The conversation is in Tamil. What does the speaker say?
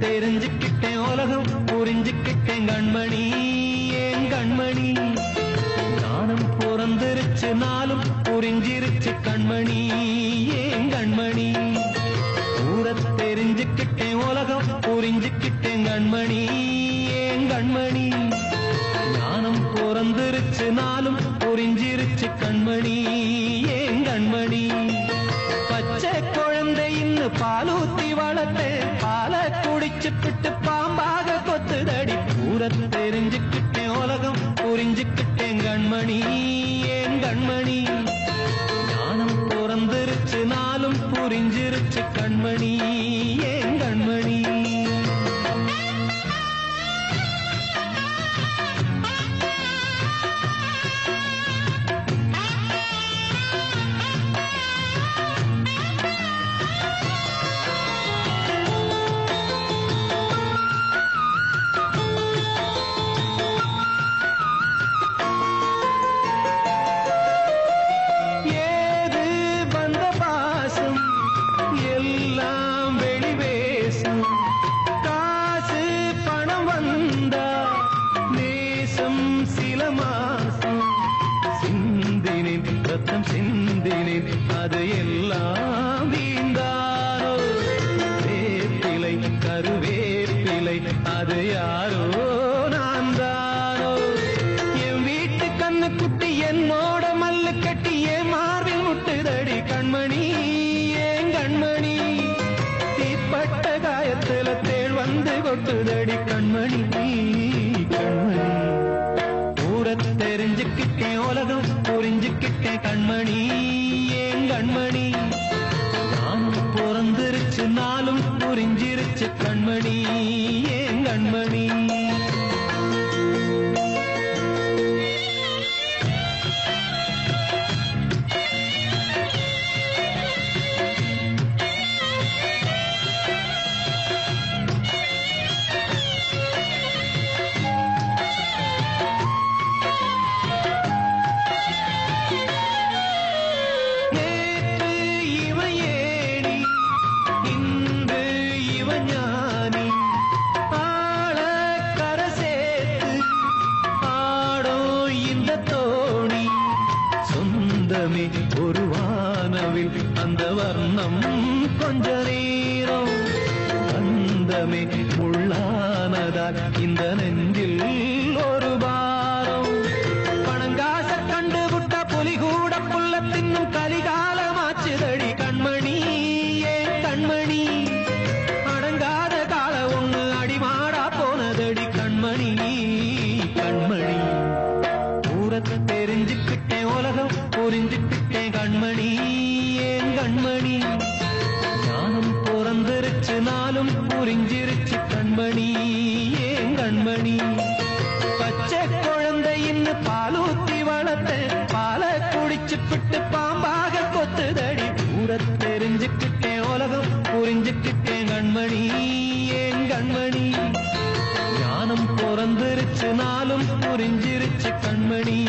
தெரிஞ்சுக்கிட்டேன் உலகம் புரிஞ்சுக்கிட்டேன் கண்மணி ஏன் கண்மணி ஞானம் பிறந்திருச்சு நாளும் புரிஞ்சிருச்சு கண்மணி ஏன் கண்மணி ஊர தெரிஞ்சுக்கிட்டேன் உலகம் புரிஞ்சுக்கிட்டேன் கண்மணி ஏன் கண்மணி ஞானம் பிறந்திருச்சு நாளும் புரிஞ்சிருச்சு கண்மணி ஏன் கண்மணி பச்சை குழந்தை இன்னும் பாலூத்தி வளர்த்து பாலை குடிச்சுப்பிட்டு பாம்பாக கொத்துதடி ஊர தெரிஞ்சுக்கிட்டேன் உலகம் புரிஞ்சுக்கிட்டேன் கண்மணி ஏன் கண்மணி ஞானம் பிறந்திருச்சு நாளும் புரிஞ்சிருச்சு கண்மணி ஏன் கண்மணி அது எல்லாம் வீந்தாரோ வேப்பிலை கருவேப்பிலை அது யாரோ நான் தானோ என் வீட்டு கண்ணு குட்டி என்னோட மல்லு கட்டி என் மார்பில் முட்டுதடி கண்மணி ஏன் கண்மணி தீப்பட்ட காயத்துல தேள் வந்து கொட்டுதடி கண்மணி கண்மணி ஊர தெரிஞ்சுக்கிட்டேன் உலகம் புரிஞ்சுக்கிட்டேன் கண்மணி ஏன் கண்மணி நானும் பிறந்திருச்சு நாளும் புரிஞ்சிருச்சு கண்மணி ஏன் கண்மணி ஒரு வானவில் அந்த வர்ணம் கொஞ்ச நேரம் அந்தமே உள்ளானதால் இந்த நெஞ்சில் ஒரு பாரம் பணங்காச கண்டு விட்ட புலி கூட புல்ல தின்னும் கலிகாலமாச்சுதடி கண்மணி ஏன் கண்மணி அடங்காத கால ஒண்ணு அடிமாடா போனதடி கண்மணி கண்மணி ஊரத்தை தெரிஞ்சுக்கிட்டேன் உலகம் புரிஞ்சுக்கிட்டேன் கண்மணி ஏன் கண்மணி ஞானம் பிறந்திருச்சு நாளும் புரிஞ்சிருச்சு கண்மணி ஏன் கண்மணி பச்சை குழந்தை இன்னும் பாலூத்தி வளர்த்த பாலை குடிச்சுப்பிட்டு பாம்பாக கொத்துதடி ஊர தெரிஞ்சுக்கிட்டேன் உலகம் புரிஞ்சுக்கிட்டேன் கண்மணி ஏன் கண்மணி ஞானம் பிறந்திருச்சு நாளும் புரிஞ்சிருச்சு கண்மணி